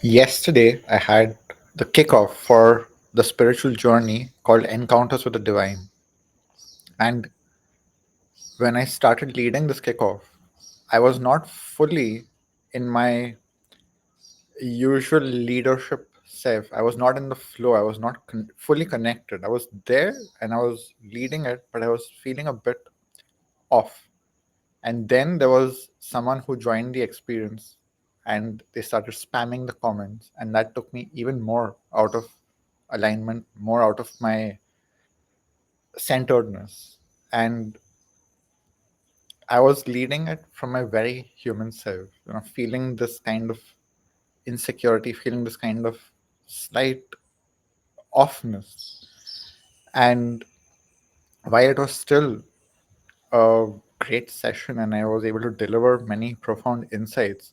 Yesterday, I had the kickoff for the spiritual journey called Encounters with the Divine. And when I started leading this kickoff, I was not fully in my usual leadership self. I was not in the flow. I was not fully connected. I was there and I was leading it, but I was feeling a bit off. And then there was someone who joined the experience and they started spamming the comments. And that took me even more out of alignment, more out of my centeredness. And I was leading it from my very human self, feeling this kind of insecurity, feeling this kind of slight offness. And while it was still a great session and I was able to deliver many profound insights,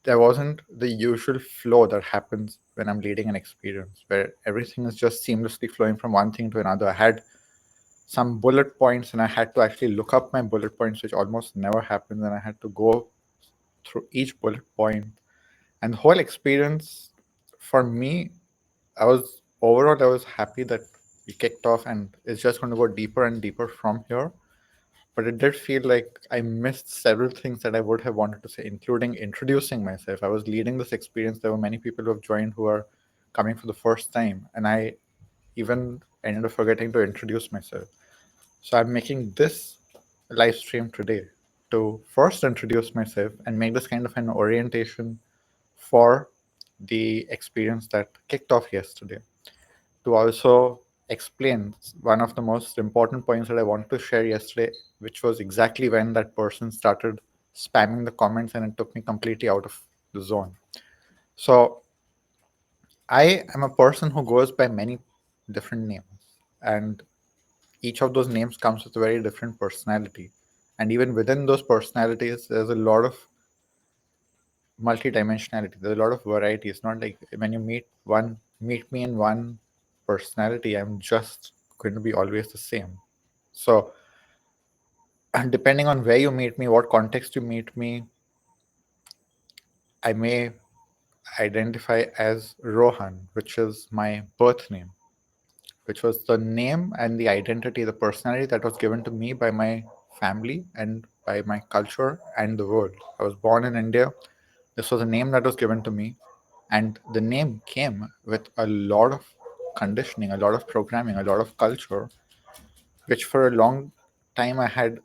there wasn't the usual flow that happens when I'm leading an experience where everything is just seamlessly flowing from one thing to another. I had some bullet points and I had to actually look up my bullet points, which almost never happens. And I had to go through each bullet point. And the whole experience for me, I was happy that we kicked off and it's just going to go deeper and deeper from here. But it did feel like I missed several things that I would have wanted to say, including introducing myself. I was leading this experience. There were many people who have joined who are coming for the first time. And I even ended up forgetting to introduce myself. So I'm making this live stream today to first introduce myself and make this kind of an orientation for the experience that kicked off yesterday. To also explain one of the most important points that I wanted to share yesterday, which was exactly when that person started spamming the comments and it took me completely out of the zone. So I am a person who goes by many different names. And each of those names comes with a very different personality, and even within those personalities there's a lot of multidimensionality, there's a lot of variety. It's not like when you meet me in one personality, I'm just going to be always the same. So and depending on where you meet me, what context you meet me, I may identify as Rohan, which is my birth name, which was the name and the identity, the personality that was given to me by my family and by my culture and the world. I was born in India. This was a name that was given to me, and the name came with a lot of conditioning, a lot of programming, a lot of culture, which for a long time I had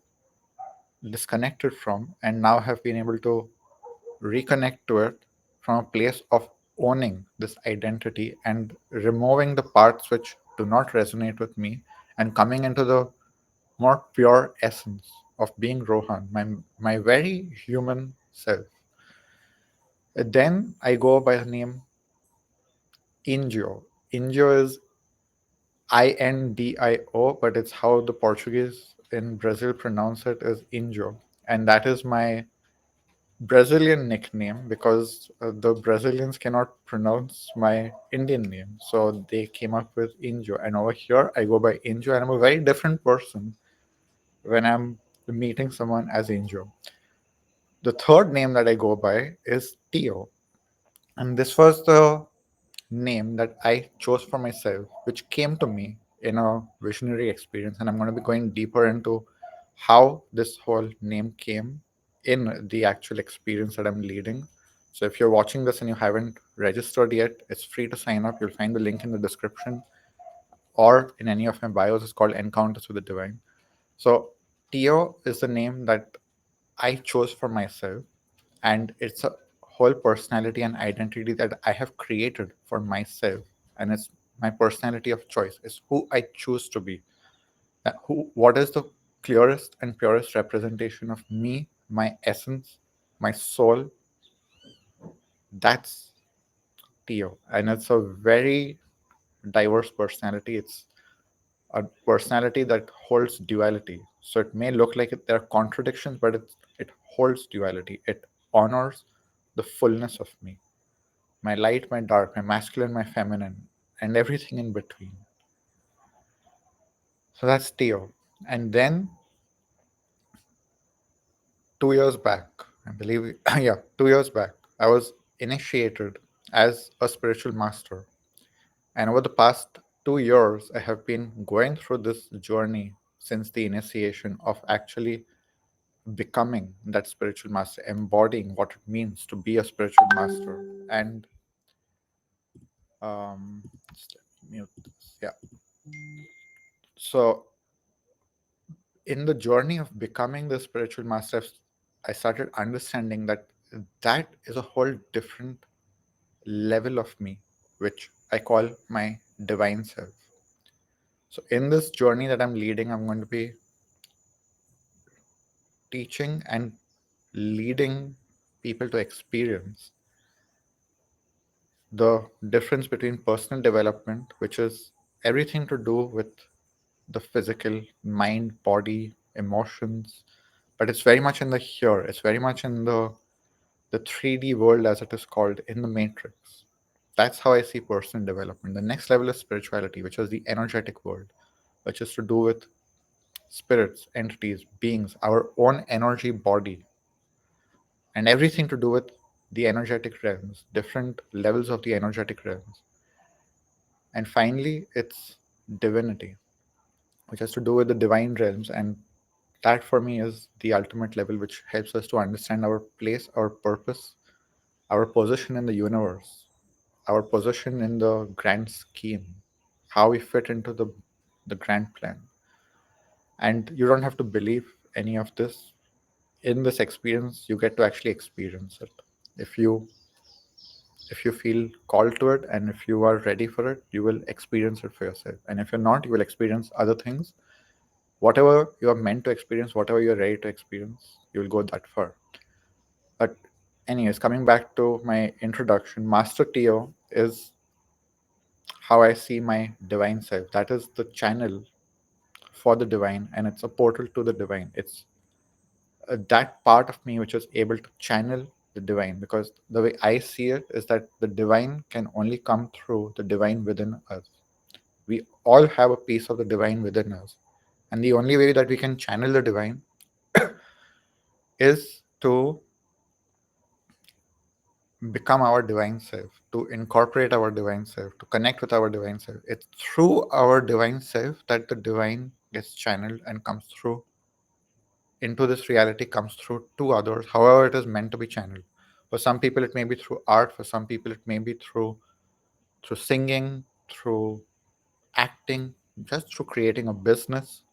disconnected from, and now have been able to reconnect to it from a place of owning this identity and removing the parts which do not resonate with me and coming into the more pure essence of being Rohan, my very human self. Then I go by the name Indio. Indio is Indio, but it's how the Portuguese in Brazil pronounce it as Indio. And that is my Brazilian nickname because the Brazilians cannot pronounce my Indian name. So they came up with Injo. And over here, I go by Injo, and I'm a very different person when I'm meeting someone as Injo. The third name that I go by is Tio. And this was the name that I chose for myself, which came to me in a visionary experience. And I'm going to be going deeper into how this whole name came in the actual experience that I'm leading. So if you're watching this and you haven't registered yet, it's free to sign up. You'll find the link in the description or in any of my bios. It's called Encounters with the Divine. So Tio is the name that I chose for myself, and it's a whole personality and identity that I have created for myself, and it's my personality of choice. It's who I choose to be. What is the clearest and purest representation of me, my essence, my soul? That's Tio, and it's a very diverse personality. It's a personality that holds duality. So it may look like there are contradictions, but it holds duality. It honors the fullness of me, my light, my dark, my masculine, my feminine, and everything in between. So that's Teo. And then 2 years back, I believe, yeah, 2 years back, I was initiated as a spiritual master. And over the past 2 years, I have been going through this journey since the initiation of actually becoming that spiritual master, embodying what it means to be a spiritual master. And just let me mute this. Yeah. So, in the journey of becoming the spiritual master, I started understanding that that is a whole different level of me, which I call my divine self. So, in this journey that I'm leading, I'm going to be teaching and leading people to experience the difference between personal development, which is everything to do with the physical, mind, body, emotions, but it's very much in the here. It's very much in the 3D world, as it is called, in the matrix. That's how I see personal development. The next level is spirituality, which is the energetic world, which is to do with spirits, entities, beings, our own energy body, and everything to do with the energetic realms, different levels of the energetic realms. And finally, it's divinity, which has to do with the divine realms. And that for me is the ultimate level, which helps us to understand our place, our purpose, our position in the universe, our position in the grand scheme, how we fit into the grand plan. And you don't have to believe any of this. In this experience, you get to actually experience it. If you if you feel called to it and if you are ready for it, you will experience it for yourself. And if you're not, you will experience other things. Whatever you are meant to experience, whatever you're ready to experience, you will go that far. But anyways, coming back to my introduction, Master Teo is how I see my divine self. That is the channel for the divine, and it's a portal to the divine. It's that part of me which is able to channel the divine, because the way I see it is that the divine can only come through the divine within us. We all have a piece of the divine within us, and the only way that we can channel the divine is to become our divine self, to incorporate our divine self, to connect with our divine self. It's through our divine self that the divine gets channeled and comes through into this reality, comes through to others, however it is meant to be channeled. For some people it may be through art, for some people it may be through singing, through acting, just through creating a business,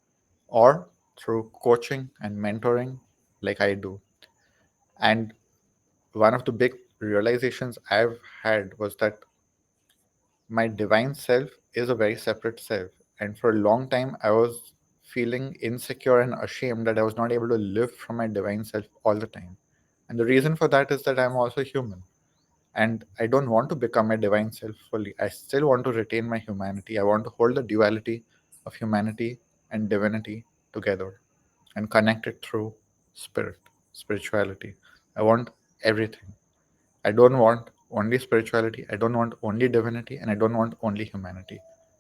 or through coaching and mentoring like I do. And one of the big realizations I've had was that my divine self is a very separate self. And for a long time, I was feeling insecure and ashamed that I was not able to live from my divine self all the time. And the reason for that is that I'm also human. And I don't want to become my divine self fully. I still want to retain my humanity. I want to hold the duality of humanity and divinity together and connect it through spirit, spirituality. I want everything. I don't want only spirituality, I don't want only divinity, and I don't want only humanity.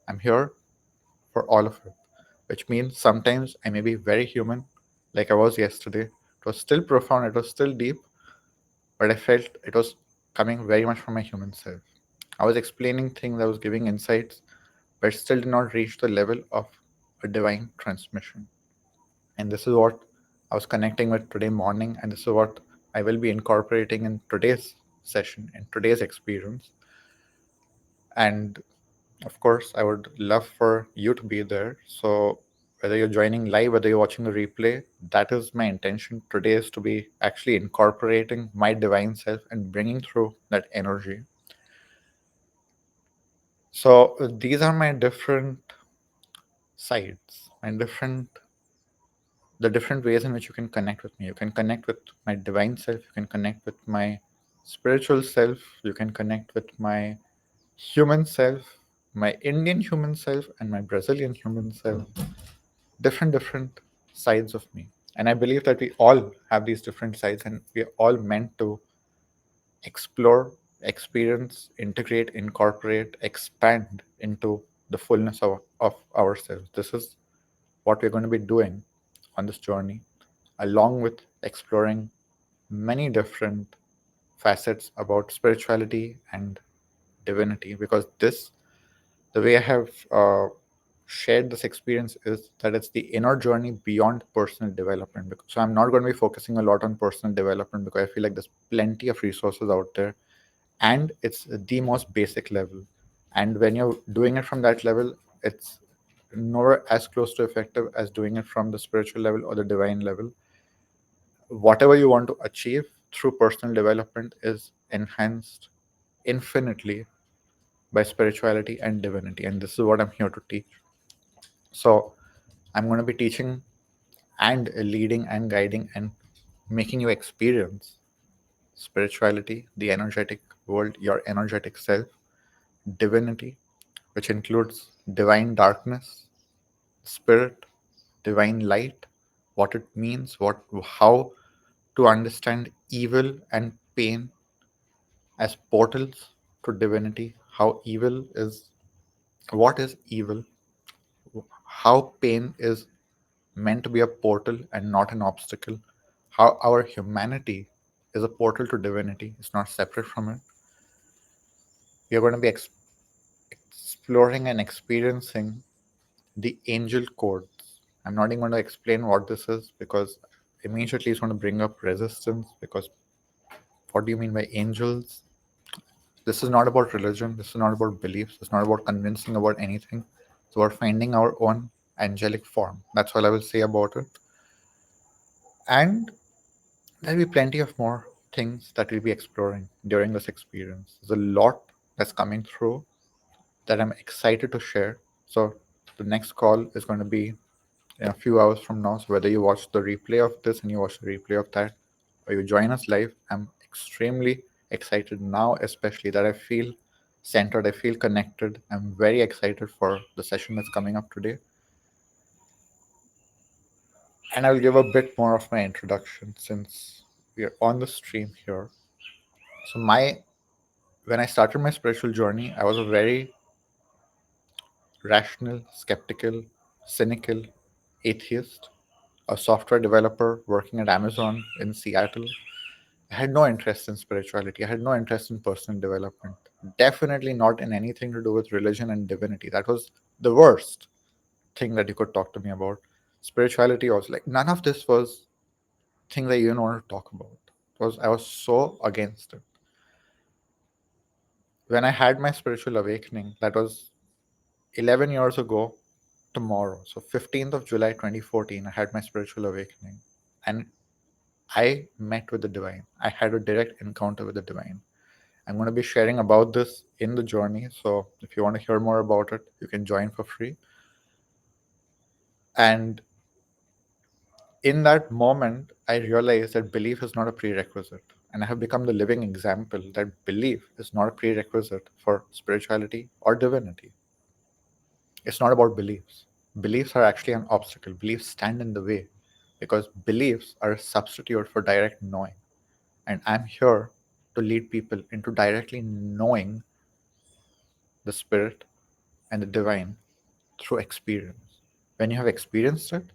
I'm here for all of it, which means sometimes I may be very human, like I was yesterday. It was still profound, it was still deep, but I felt it was coming very much from my human self. I was explaining things, I was giving insights, but still did not reach the level of a divine transmission. And this is what I was connecting with today morning, and this is what I will be incorporating in today's session, in today's experience. And of course, I would love for you to be there. So whether you're joining live, whether you're watching the replay, that is my intention today, is to be actually incorporating my divine self and bringing through that energy. So these are my different sides and different ways in which you can connect with me. You can connect with my divine self, you can connect with my spiritual self, you can connect with my human self, my Indian human self, and my Brazilian human self. Different sides of me. And I believe that we all have these different sides, and we are all meant to explore, experience, integrate, incorporate, expand into the fullness of ourselves. This is what we're going to be doing on this journey, along with exploring many different facets about spirituality and divinity, because this, the way I have shared this experience, is that it's the inner journey beyond personal development. So I'm not going to be focusing a lot on personal development because I feel like there's plenty of resources out there, and it's the most basic level. And when you're doing it from that level, it's nowhere as close to effective as doing it from the spiritual level or the divine level. Whatever you want to achieve through personal development is enhanced infinitely by spirituality and divinity. And this is what I'm here to teach. So I'm going to be teaching and leading and guiding and making you experience spirituality, the energetic world, your energetic self, divinity, which includes divine darkness, spirit, divine light, what it means, how to understand evil and pain as portals to divinity, how evil is, what is evil, how pain is meant to be a portal and not an obstacle, how our humanity is a portal to divinity, it's not separate from it. We are going to be exploring and experiencing the angel codes. I'm not even going to explain what this is because immediately it's going to bring up resistance. Because what do you mean by angels? This is not about religion. This is not about beliefs. It's not about convincing about anything. It's about finding our own angelic form. That's all I will say about it. And there'll be plenty of more things that we'll be exploring during this experience. There's a lot that's coming through that I'm excited to share. So the next call is going to be in a few hours from now. So whether you watch the replay of this and you watch the replay of that, or you join us live, I'm extremely excited now, especially that I feel centered, I feel connected. I'm very excited for the session that's coming up today. And I'll give a bit more of my introduction since we are on the stream here. So when I started my spiritual journey, I was a very rational, skeptical, cynical atheist, a software developer working at Amazon in Seattle. I had no interest in spirituality. I had no interest in personal development. Definitely not in anything to do with religion and divinity. That was the worst thing that you could talk to me about. Spirituality was like none of this was things I even wanted to talk about. I was so against it. When I had my spiritual awakening, that was 11 years ago tomorrow. So 15th of July 2014, I had my spiritual awakening. And I met with the divine. I had a direct encounter with the divine. I'm going to be sharing about this in the journey. So if you want to hear more about it, you can join for free. And in that moment, I realized that belief is not a prerequisite. And I have become the living example that belief is not a prerequisite for spirituality or divinity. It's not about beliefs. Beliefs are actually an obstacle. Beliefs stand in the way because beliefs are a substitute for direct knowing. And I'm here to lead people into directly knowing the spirit and the divine through experience. When you have experienced it,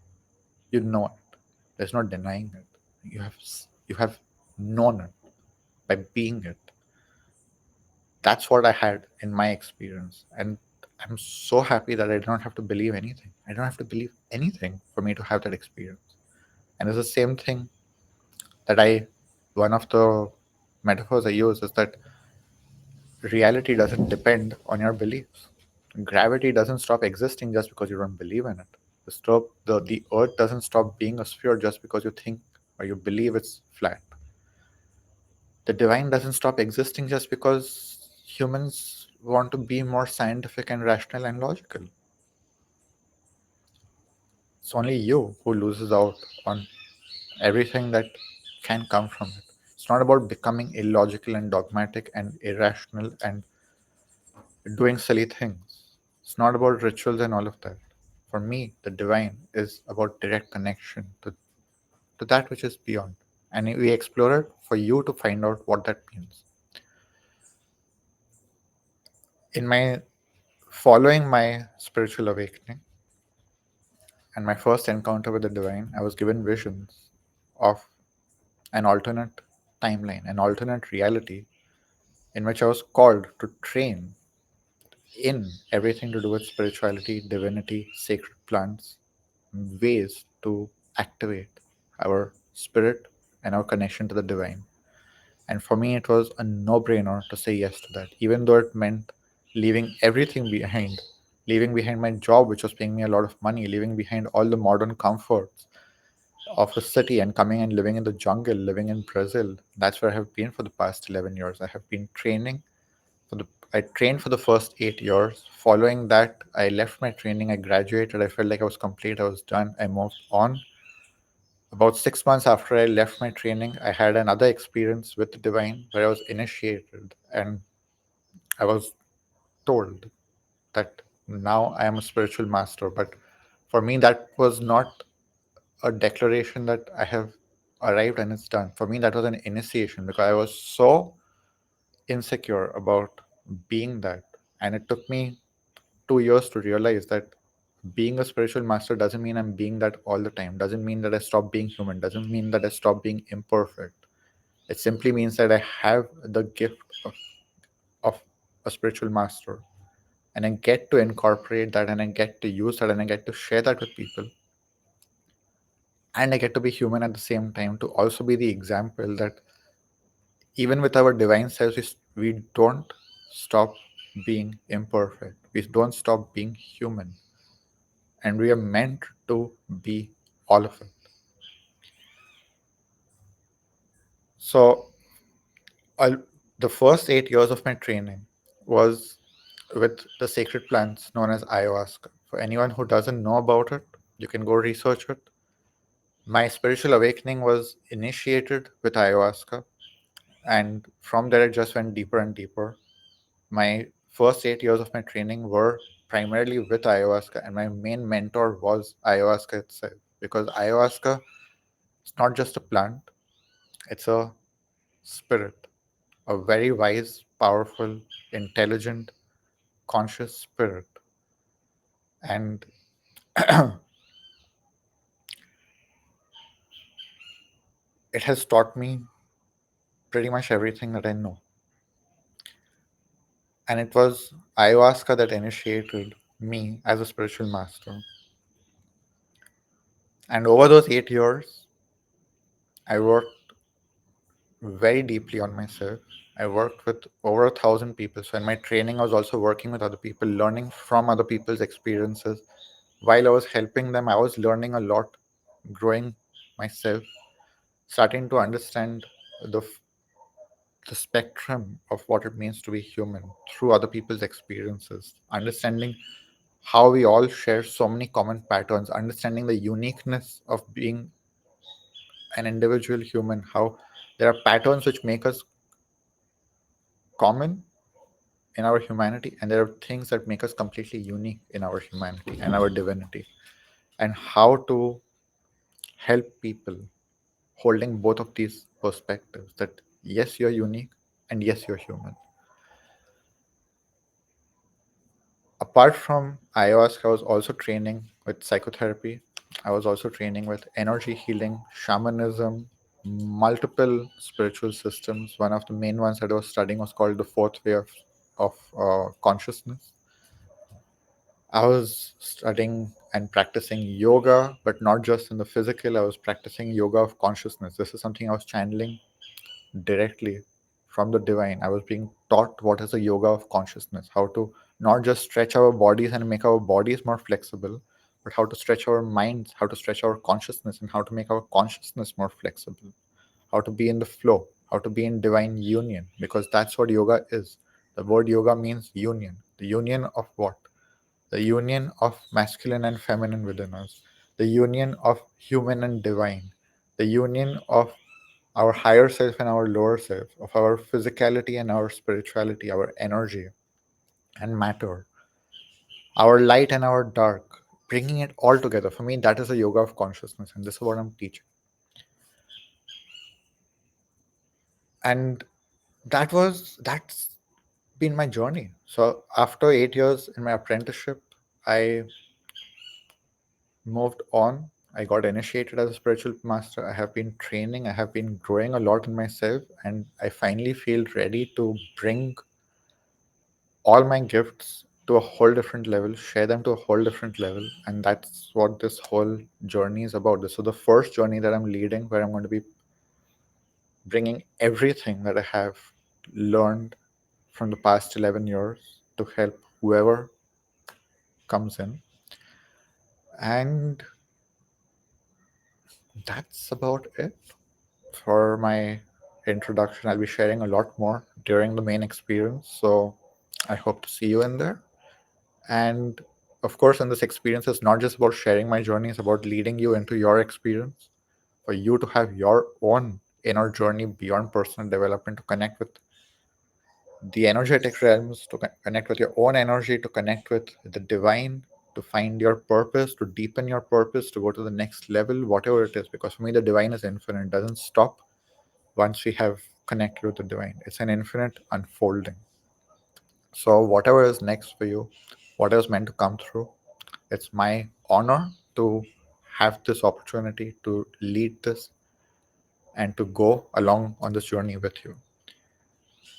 you know it. There's no denying it. You have known it by being it. That's what I had in my experience, and I'm so happy that I don't have to believe anything. I don't have to believe anything for me to have that experience. And it's the same thing that I. One of the metaphors I use is that reality doesn't depend on your beliefs. Gravity doesn't stop existing just because you don't believe in it. The earth doesn't stop being a sphere just because you think or you believe it's flat. The divine doesn't stop existing just because humans want to be more scientific and rational and logical. It's only you who loses out on everything that can come from it. It's not about becoming illogical and dogmatic and irrational and doing silly things. It's not about rituals and all of that. For me, the divine is about direct connection to that which is beyond. And we explore it for you to find out what that means. In my following my spiritual awakening and my first encounter with the divine, I was given visions of an alternate timeline, an alternate reality in which I was called to train in everything to do with spirituality, divinity, sacred plants, ways to activate our spirit and our connection to the divine. And for me, it was a no brainer to say yes to that, even though it meant leaving everything behind, leaving behind my job, which was paying me a lot of money, leaving behind all the modern comforts of a city and coming and living in the jungle, living in Brazil. That's where I have been for the past 11 years. I have been training for the I trained for the first 8 years. Following that, I left my training. I graduated. I felt like I was complete. I was done. I moved on. About 6 months after I left my training, I had another experience with the divine where I was initiated and I was told that now I am a spiritual master. But for me, that was not a declaration that I have arrived and it's done. For me, that was an initiation because I was so insecure about being that. And it took me 2 years to realize that being a spiritual master doesn't mean I'm being that all the time, doesn't mean that I stop being human, doesn't mean that I stop being imperfect. It simply means that I have the gift of a spiritual master and I get to incorporate that and I get to use that and I get to share that with people. And I get to be human at the same time to also be the example that even with our divine selves, we don't stop being imperfect. We don't stop being human. And we are meant to be all of it. So, I'll, the first 8 years of my training was with the sacred plants known as ayahuasca. For anyone who doesn't know about it, you can go research it. My spiritual awakening was initiated with ayahuasca, and from there, it just went deeper and deeper. My first 8 years of my training were primarily with ayahuasca, and my main mentor was ayahuasca itself because ayahuasca is not just a plant, it's a spirit, a very wise, powerful, intelligent, conscious spirit. And it has taught me pretty much everything that I know. And it was ayahuasca that initiated me as a spiritual master. And over those 8 years, I worked very deeply on myself. I worked with over 1,000 people. So in my training, I was also working with other people, learning from other people's experiences. While I was helping them, I was learning a lot, growing myself, starting to understand the the spectrum of what it means to be human through other people's experiences, understanding how we all share so many common patterns, understanding the uniqueness of being an individual human, how there are patterns which make us common in our humanity, and there are things that make us completely unique in our humanity and our divinity, and how to help people holding both of these perspectives that yes, you're unique, and yes, you're human. Apart from ayahuasca, I was also training with psychotherapy. I was also training with energy healing, shamanism, multiple spiritual systems. One of the main ones that I was studying was called the fourth way of consciousness. I was studying and practicing yoga, but not just in the physical. I was practicing yoga of consciousness. This is something I was channeling directly from the divine. I was being taught what is a yoga of consciousness, how to not just stretch our bodies and make our bodies more flexible, but how to stretch our minds, how to stretch our consciousness, and how to make our consciousness more flexible, how to be in the flow, how to be in divine union, because that's what yoga is. The word yoga means union. The union of what? The union of masculine and feminine within us, the union of human and divine, the union of our higher self and our lower self, of our physicality and our spirituality, our energy and matter, our light and our dark, bringing it all together. For me, that is a yoga of consciousness, and this is what I'm teaching. And that's been my journey. So after 8 years in my apprenticeship, I moved on. I got initiated as a spiritual master. I have been training, I have been growing a lot in myself, and I finally feel ready to bring all my gifts to a whole different level, share them to a whole different level. And that's what this whole journey is about. This is the first journey that I'm leading, where I'm going to be bringing everything that I have learned from the past 11 years to help whoever comes in. And that's about it for my introduction. I'll be sharing a lot more during the main experience. So I hope to see you in there. And of course, in this experience, it's not just about sharing my journey, it's about leading you into your experience, for you to have your own inner journey beyond personal development, to connect with the energetic realms, to connect with your own energy, to connect with the divine, to find your purpose, to deepen your purpose, to go to the next level, whatever it is. Because for me, the divine is infinite, it doesn't stop once we have connected with the divine. It's an infinite unfolding. So, whatever is next for you, whatever is meant to come through, it's my honor to have this opportunity to lead this and to go along on this journey with you.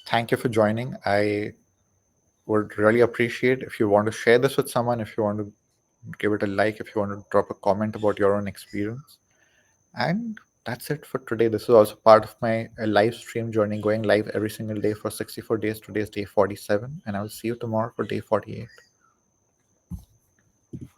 Thank you for joining. I would really appreciate if you want to share this with someone, if you want to give it a like, if you want to drop a comment about your own experience. And that's it for today. This is also part of my live stream journey, going live every single day for 64 days. Today is day 47, and I will see you tomorrow for day 48.